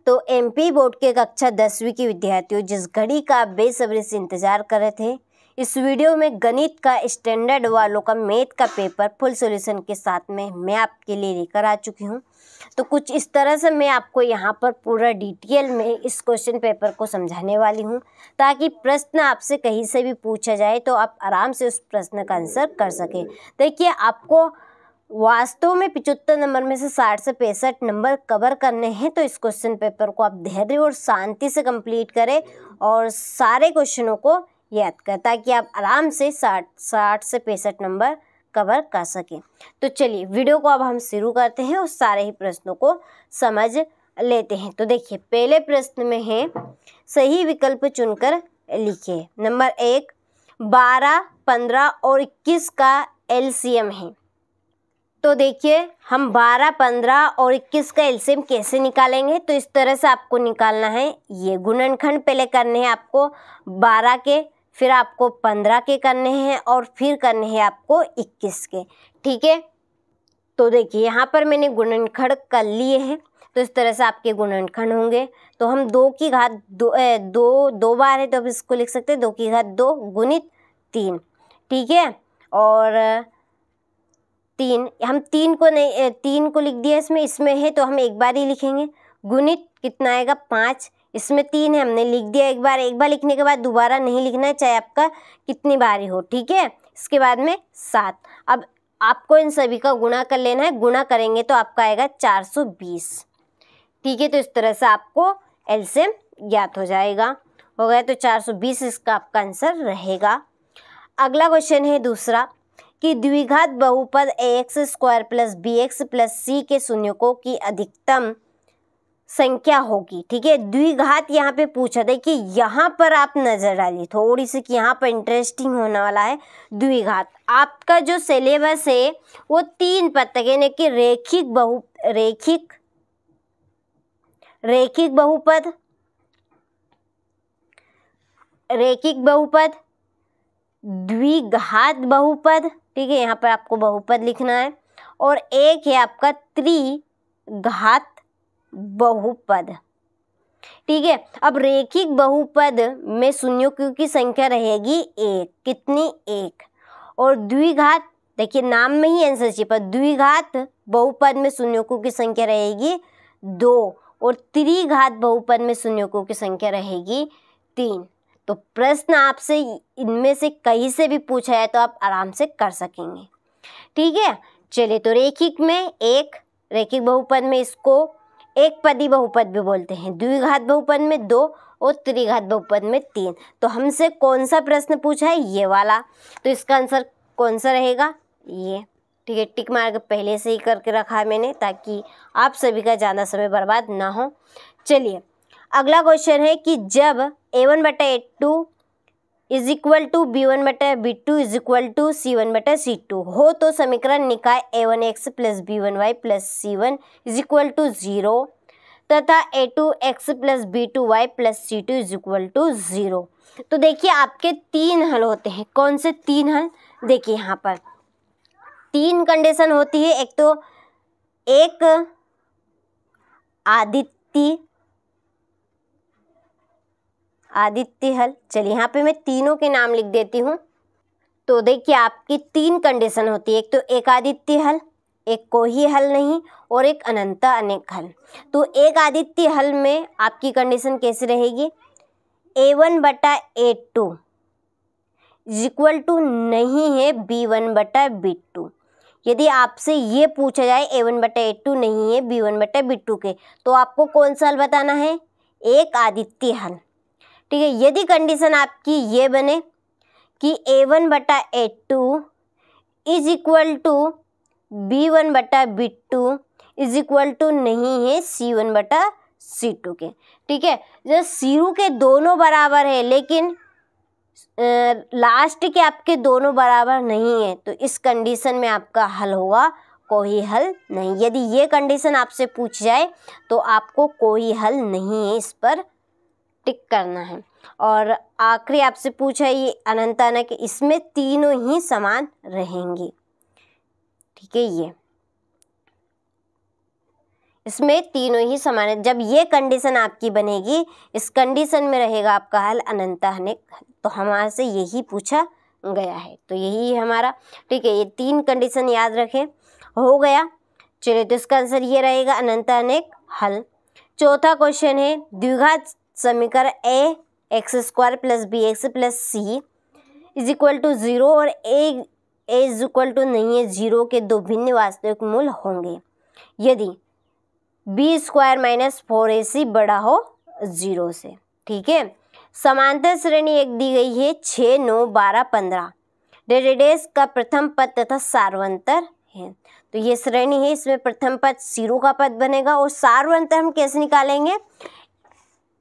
तो MP board के कक्षा 10वीं के विद्यार्थियों, जिस घड़ी का आप बेसब्री से इंतजार कर रहे थे, इस वीडियो में गणित का स्टैंडर्ड वालों का मैथ का पेपर फुल सॉल्यूशन के साथ में मैं आपके लिए लेकर आ चुकी हूँ। तो कुछ इस तरह से मैं आपको यहाँ पर पूरा डिटेल में इस क्वेश्चन पेपर को समझाने वाली हूँ, ताकि प्रश्न आपसे कहीं से भी पूछा जाए तो आप आराम से उस प्रश्न का आंसर कर सकें। देखिए, आपको वास्तव में 75 नंबर में से 60 से 65 नंबर कवर करने हैं, तो इस क्वेश्चन पेपर को आप धैर्य और शांति से कंप्लीट करें और सारे क्वेश्चनों को याद करें, ताकि आप आराम से 60 से 65 नंबर कवर कर सकें। तो चलिए वीडियो को अब हम शुरू करते हैं और सारे ही प्रश्नों को समझ लेते हैं। तो देखिए, पहले प्रश्न में है सही विकल्प चुनकर लिखिए। नंबर 1, 12, 15 और 21 का एलसीएम है। तो देखिए, हम 12, 15 और 21 का एलसीएम कैसे निकालेंगे? तो इस तरह से आपको निकालना है। ये गुणनखंड पहले करने हैं आपको 12 के, फिर आपको 15 के करने हैं और फिर करने हैं आपको 21 के। ठीक है, तो देखिए यहाँ पर मैंने गुणनखंड कर लिए हैं, तो इस तरह से आपके गुणनखंड होंगे। तो हम 2 की घात 2 बार है, तो अब इसको लिख सकते हैं 2 की घात 2 गुणित 3। ठीक है, और 3 हम 3 को लिख दिया इसमें है, तो हम एक बार ही लिखेंगे। गुणित कितना आएगा? 5। इसमें 3 है, हमने लिख दिया एक बार लिखने के बाद दोबारा नहीं लिखना है, चाहे आपका कितनी बारी हो। ठीक है, इसके बाद में 7। अब आपको इन सभी का गुणा कर लेना है। गुणा करेंगे तो आपका आएगा 420। ठीक है, तो इस तरह से आपको एलसीएम ज्ञात हो जाएगा। हो गया, तो 420 इसका आपका आंसर रहेगा। अगला क्वेश्चन है दूसरा कि द्विघात बहुपद ax² plus bx plus c के शून्यकों की अधिकतम संख्या होगी। ठीक है, द्विघात यहाँ पे पूछा। देखिए यहाँ पर आप नजर डालिए थोड़ी सी कि यहाँ पर इंटरेस्टिंग होने वाला है। द्विघात आपका जो सिलेबस है वो 3 पद तक, यानी कि रैखिक बहुपद, द्विघात बहुपद। ठीक है, यहाँ पर आपको बहुपद लिखना है, और एक है आपका त्रिघात बहुपद। ठीक है, अब रैखिक बहुपद में शून्यों की संख्या रहेगी 1। कितनी? 1। और द्विघात, देखिए नाम में ही आंसर छिपा, द्विघात बहुपद में शून्यों की संख्या रहेगी 2, और त्रिघात बहुपद में शून्यों की संख्या रहेगी 3। तो प्रश्न आपसे इनमें से कहीं से भी पूछा है तो आप आराम से कर सकेंगे। ठीक है, चलिए, तो रैखिक बहुपद में इसको एक पदी बहुपद भी बोलते हैं, द्विघात बहुपद में 2 और त्रिघात बहुपद में 3। तो हमसे कौन सा प्रश्न पूछा है? ये वाला। तो इसका आंसर कौन सा रहेगा? ये। ठीक है, टिक मार के पहले से ही करके रखा है मैंने, ताकि आप सभी का ज़्यादा समय बर्बाद ना हो। चलिए, अगला क्वेश्चन है कि जब a1/a2 is equal to b1/b2 is equal to c1/c2 हो, तो समीकरण निकाय a1x plus b1y plus c1 is equal to 0 तथा a2x plus b2y plus c2 is equal to 0। तो देखिए आपके 3 हल होते हैं। कौन से 3 हल? देखिए यहाँ पर 3 कंडीशन होती है। एक तो एक आदित्य हल। चलिए यहाँ पे मैं तीनों के नाम लिख देती हूँ। तो देखिए आपकी 3 कंडीशन होती है। एक तो एक आदित्य हल, एक कोई हल नहीं, और एक अनंत अनेक हल। तो एक आदित्य हल में आपकी कंडीशन कैसी रहेगी? a1/a2 इज इक्वल टू नहीं है b1/b2। यदि आपसे ये पूछा जाए a1/a2 नहीं है b1/b2 के, तो आपको कौन सा हल बताना है? एक आदित्य हल। ठीक है, यदि कंडीशन आपकी ये बने कि a1/a2 is equal to b1/b2 is equal to नहीं है c1/c2 के। ठीक है, जब c2 के दोनों बराबर है लेकिन लास्ट के आपके दोनों बराबर नहीं है, तो इस कंडीशन में आपका हल होगा कोई हल नहीं। यदि ये कंडीशन आपसे पूछ जाए तो आपको कोई हल नहीं है, इस पर टिक करना है। और आखिरी आपसे पूछा है ये अनंत अनेक, इसमें तीनों ही समान रहेंगी। ठीक है, ये इसमें तीनों ही समान है। जब ये कंडीशन आपकी बनेगी, इस कंडीशन में रहेगा आपका हल अनंत अनेक हल। तो हमारे से यही पूछा गया है, तो यही है हमारा। ठीक है, ये 3 कंडीशन याद रखें, हो गया। चलिए, तो इसका आंसर ये रहेगा अनंत अनेक हल। चौथा क्वेश्चन है, द्विघात समीकरण a x² + bx + c = 0 और a = नहीं है 0 के 2 भिन्न वास्तविक मूल होंगे यदि b² - 4ac बड़ा हो 0 से। ठीक है, समांतर श्रेणी एक दी गई है 6, 9, 12, 15 डेडेडेस का प्रथम पद तथा सार्वंतर है। तो ये श्रेणी है, इसमें प्रथम पद 0 का पद बनेगा और सार्वंतर हम कैसे निकालेंगे,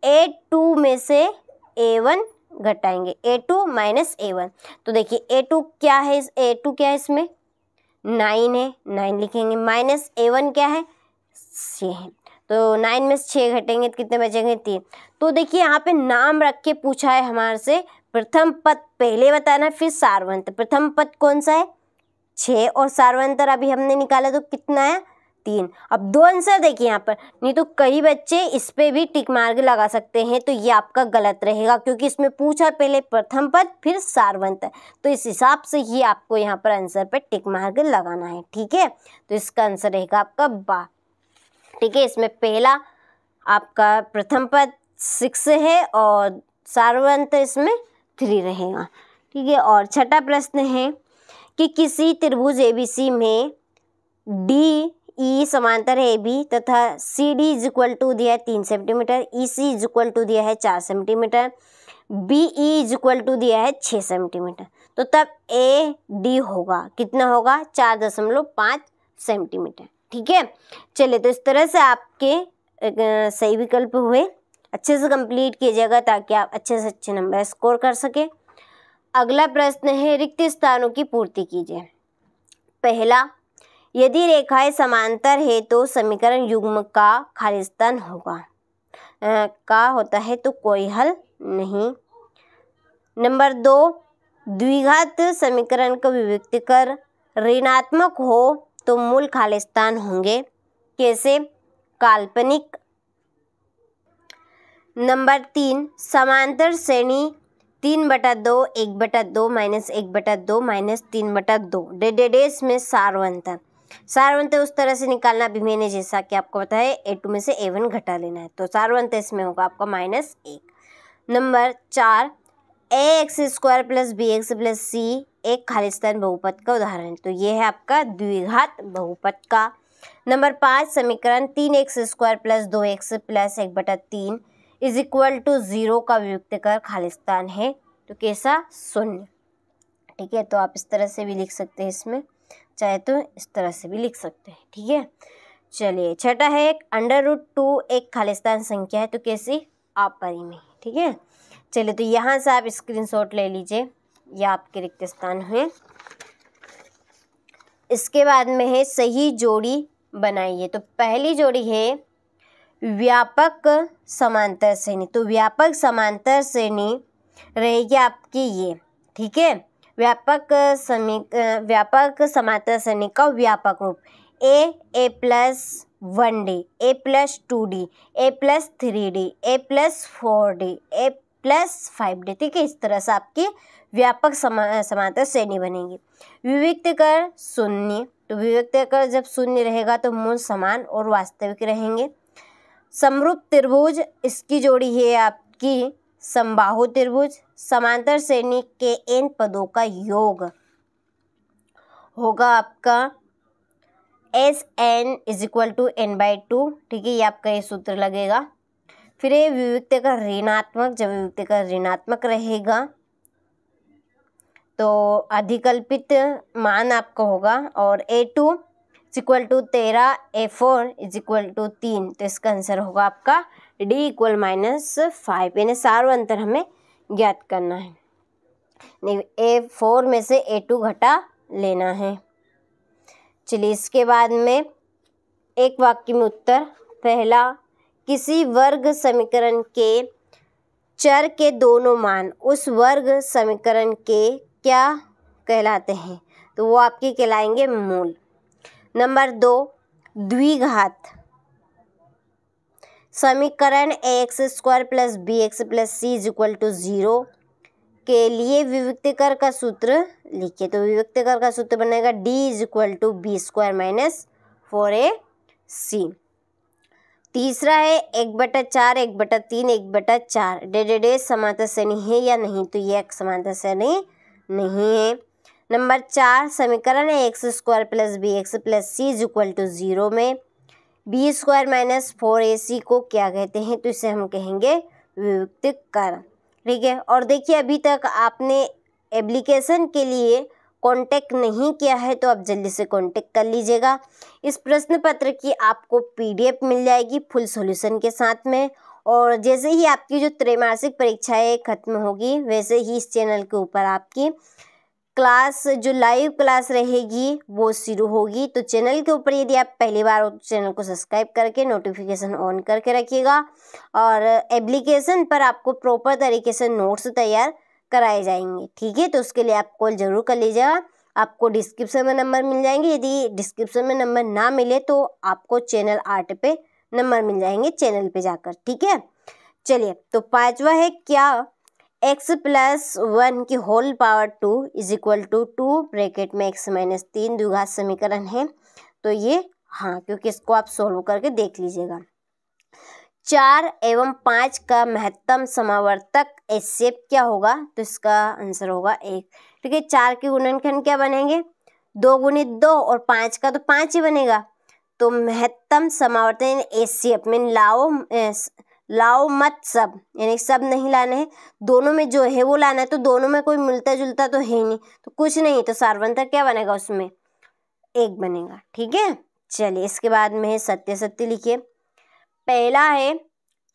a2 में से a1 घटाएंगे, a2 - a1। तो देखिए a2 क्या है, a2 क्या है, इसमें 9 है, 9 लिखेंगे, माइनस a1 क्या है, 6 है। तो 9 में से 6 घटेंगे तो कितने बचेंगे, 3। तो देखिए यहाँ पे नाम रख के पूछा है हमारे से, प्रथम पद पहले बताना, फिर सार्वंतर। प्रथम पद कौन सा है, 6, और सार्वंतर अभी हमने निकाला तो कितना है, 3। अब 2 आंसर देखिए यहाँ पर, नहीं तो कई बच्चे इस पे भी टिक मार्क लगा सकते हैं, तो ये आपका गलत रहेगा क्योंकि इसमें पूछा पहले प्रथम पद फिर सार्वंतर। तो इस हिसाब से ही आपको यहाँ पर आंसर पे टिक मार्क लगाना है। ठीक है, तो इसका आंसर रहेगा आपका बा। ठीक है, इसमें पहला आपका प्रथम पद 6 है और सार्वंतर इसमें 3 रहेगा। ठीक है, और छठा प्रश्न है कि किसी त्रिभुज ABC में DE समांतर है AB तथा CD = दिया है 3 सेंटीमीटर, EC = दिया है 4 सेंटीमीटर, BE = दिया है 6 सेंटीमीटर। तो तब AD होगा, कितना होगा, 4.5 सेंटीमीटर। ठीक है, चलिए, तो इस तरह से आपके सही विकल्प हुए। अच्छे से कंप्लीट कीजिएगा ताकि आप अच्छे से अच्छे नंबर स्कोर कर सके। अगला प्रश्न है, रिक्त स्थानों की पूर्ति कीजिए। पहला, यदि रेखाएं समांतर है तो समीकरण युग्म का खाली स्थान होगा, का होता है तो कोई हल नहीं। नंबर 2, द्विघात समीकरण का विभक्त कर ऋणात्मक हो तो मूल खाली स्थान होंगे, कैसे, काल्पनिक। नंबर 3, समांतर श्रेणी 3/2, 1/2, -1/2, -3/2 डेडेडेस में सार्वंतर। सार्वंतर उस तरह से निकालना, अभी मैंने जैसा कि आपको बताया, a2 में से a1 घटा लेना है, तो सार्वंतर इसमें होगा आपका -1। नंबर 4, ax² + bx + c एक खाली स्थान बहुपद का उदाहरण है, तो ये है आपका द्विघात बहुपद का। नंबर 5, समीकरण 3x² + 2x + 1/3 = 0 का विभक्त कर खाली स्थान है, तो कैसा, 0। ठीक है, तो आप इस तरह से भी लिख सकते हैं, इसमें चाहे तो इस तरह से भी लिख सकते हैं। ठीक है, चलिए, छठा है, √2 एक खाली स्थान संख्या है, तो कैसी, अपरिमेय। ठीक है, चलिए, तो यहाँ से आप स्क्रीनशॉट ले लीजिए, यह आपके रिक्त स्थान हुए। इसके बाद में है सही जोड़ी बनाइए। तो पहली जोड़ी है व्यापक समांतर श्रेणी, तो व्यापक समांतर श्रेणी रहेगी आपकी ये। ठीक है, व्यापक समांतर श्रेणी का व्यापक रूप a + 1d, a + 2d, a + 3d, a + 4d, a + 5d। ठीक है, इस तरह से आपकी व्यापक समांतर श्रेणी बनेगी। विविक्त कर 0, तो विविक्त कर जब 0 रहेगा तो मूल समान और वास्तविक रहेंगे। समरूप त्रिभुज, इसकी जोड़ी है आपकी समबाहु त्रिभुज। समांतर श्रेणी के n पदों का योग होगा आपका Sn = n/2। ठीक है, ये आपका ये सूत्र लगेगा। फिर ये विविक्त का ऋणात्मक, जब विविक्त का ऋणात्मक रहेगा तो अधिकल्पित मान आपका होगा, और a2 = 13, a4 = 3, तो इसका आंसर होगा आपका d = -5। यानी सार्वंतर हमें ज्ञात करना है, नहीं a4 में से a2 घटा लेना है। चलिए, इसके बाद में एक वाक्य में उत्तर। पहला, किसी वर्ग समीकरण के चर के दोनों मान उस वर्ग समीकरण के क्या कहलाते हैं, तो वो आपके कहलाएंगे मूल। नंबर 2, द्विघात समीकरण ax² plus bx plus c is equal to 0 के लिए विविक्तीकर का सूत्र लिखिए। तो विविक्तीकर का सूत्र बनेगा d is equal to b² minus 4ac। तीसरा है 1/4 1/3 1/4 डे समांतर श्रेणी है या नहीं, तो ये समांतर श्रेणी नहीं है। नंबर 4 समीकरण है x² plus bx plus c is equal to 0 में b² माइनस 4ac को क्या कहते हैं, तो इसे हम कहेंगे विविक्तीकर। ठीक है, और देखिए अभी तक आपने एप्लीकेशन के लिए कांटेक्ट नहीं किया है तो आप जल्दी से कांटेक्ट कर लीजिएगा। इस प्रश्न पत्र की आपको पीडीएफ मिल जाएगी फुल सॉल्यूशन के साथ में, और जैसे ही आपकी जो त्रैमासिक परीक्षाएं खत्म होगी वैसे ही इस चैनल के ऊपर आपकी क्लास जो लाइव क्लास रहेगी वो शुरू होगी। तो चैनल के ऊपर यदि आप पहली बार हो तो चैनल को सब्सक्राइब करके नोटिफिकेशन ऑन करके रखिएगा, और एप्लीकेशन पर आपको प्रॉपर तरीके से नोट्स तैयार कराए जाएंगे। ठीक है, तो उसके लिए आप कॉल जरूर कर लीजिएगा। आपको डिस्क्रिप्शन में नंबर मिल जाएंगे, यदि डिस्क्रिप्शन में नंबर ना मिले तो आपको चैनल 8 पे नंबर मिल जाएंगे चैनल पे जाकर। ठीक है, चलिए तो 5वां है क्या x प्लस 1 की whole power 2 is equal to 2 bracket में x माइनस 3 द्विघात समीकरण है। तो ये हाँ, क्योंकि इसको आप सोल्व करके देख लीजिएगा। 4 एवं 5 का महत्तम समावर्तक HCF क्या होगा, तो इसका आंसर होगा 1। ठीक है, 4 के गुणनखंड क्या बनेंगे 2 गुणित 2 और 5 का तो 5 ही बनेगा। तो महत्तम समावर्तन HCF में लाओ मत सब, यानी सब नहीं लाना है, दोनों में जो है वो लाना है। तो दोनों में कोई मिलता जुलता तो है ही नहीं, तो कुछ नहीं, तो सार्वंतक क्या बनेगा उसमें 1 बनेगा। ठीक है, चलिए इसके बाद में है सत्य सत्य लिखिए। पहला है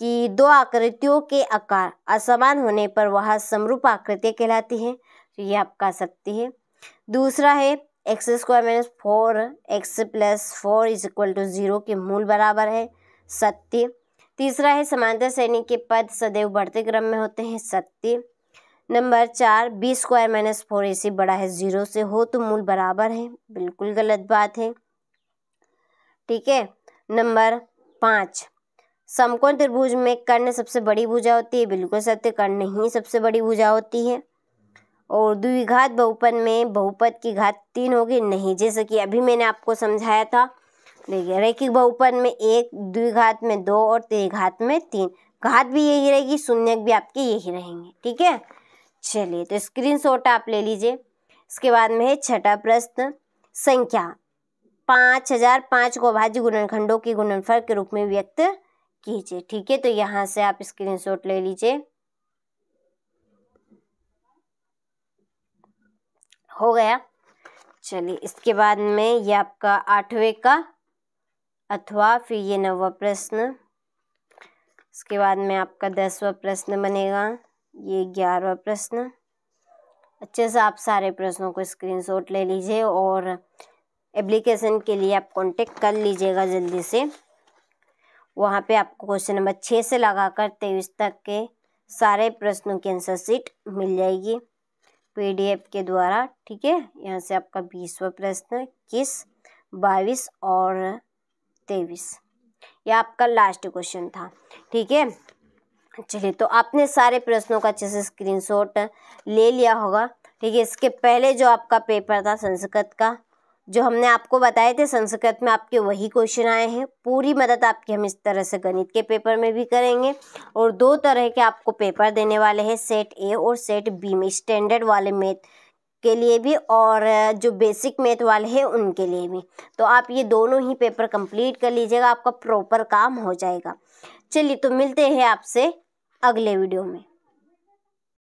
कि दो आकृतियों के आकार असमान होने पर वह समरूप आकृतियां कहलाती हैं, तो ये आपका सत्य है। दूसरा है x² minus 4x plus 4 is equal to 0 के मूल बराबर है, सत्य। तीसरा है समांतर श्रेणी के पद सदैव बढ़ते क्रम में होते हैं, सत्य। नंबर 4 b² माइनस 4ac बड़ा है 0 से हो तो मूल बराबर है, बिल्कुल गलत बात है। ठीक है, नंबर 5 समकोण त्रिभुज में कर्ण सबसे बड़ी भुजा होती है, बिल्कुल सत्य, कर्ण ही सबसे बड़ी भुजा होती है। और द्विघात बहुपद में बहुपद की घात 3 होगी, नहीं, जैसे कि अभी मैंने आपको समझाया था। देखिए रैखिक बहुपद में 1, द्विघात में 2 और त्रिघात में 3, घात भी यही रहेगी, शून्यक भी आपके यही रहेंगे। ठीक है, चलिए तो स्क्रीनशॉट आप ले लीजिए। इसके बाद में है छठा प्रश्न, संख्या 5005 को अभाज्य गुणनखंडों के गुणनफल के रूप में व्यक्त कीजिए। ठीक है, तो यहाँ से आप स्क्रीनशॉट ले लीजिए। हो गया, चलिए इसके बाद में ये आपका 8वें का अथवा फिर ये 9वां प्रश्न, इसके बाद में आपका 10वां प्रश्न बनेगा, ये 11वां प्रश्न। अच्छे से आप सारे प्रश्नों को स्क्रीनशॉट ले लीजिए और एप्लीकेशन के लिए आप कांटेक्ट कर लीजिएगा जल्दी से। वहाँ पे आपको क्वेश्चन नंबर 6 से लगाकर 23 तक के सारे प्रश्नों की आंसर शीट मिल जाएगी पीडीएफ के द्वारा। ठीक है, यहाँ से आपका 20वां प्रश्न, 21, 22 और 23, यह आपका लास्ट क्वेश्चन था। ठीक है, चलिए तो आपने सारे प्रश्नों का अच्छे से स्क्रीनशॉट ले लिया होगा। ठीक है, इसके पहले जो आपका पेपर था संस्कृत का, जो हमने आपको बताए थे संस्कृत में आपके वही क्वेश्चन आए हैं। पूरी मदद आपकी हम इस तरह से गणित के पेपर में भी करेंगे, और 2 तरह के आपको पेपर देने वाले हैं, सेट ए और सेट बी में, स्टैंडर्ड वाले मैथ के लिए भी और जो बेसिक मैथ वाले हैं उनके लिए भी। तो आप ये दोनों ही पेपर कंप्लीट कर लीजिएगा, आपका प्रॉपर काम हो जाएगा। चलिए तो मिलते हैं आपसे अगले वीडियो में।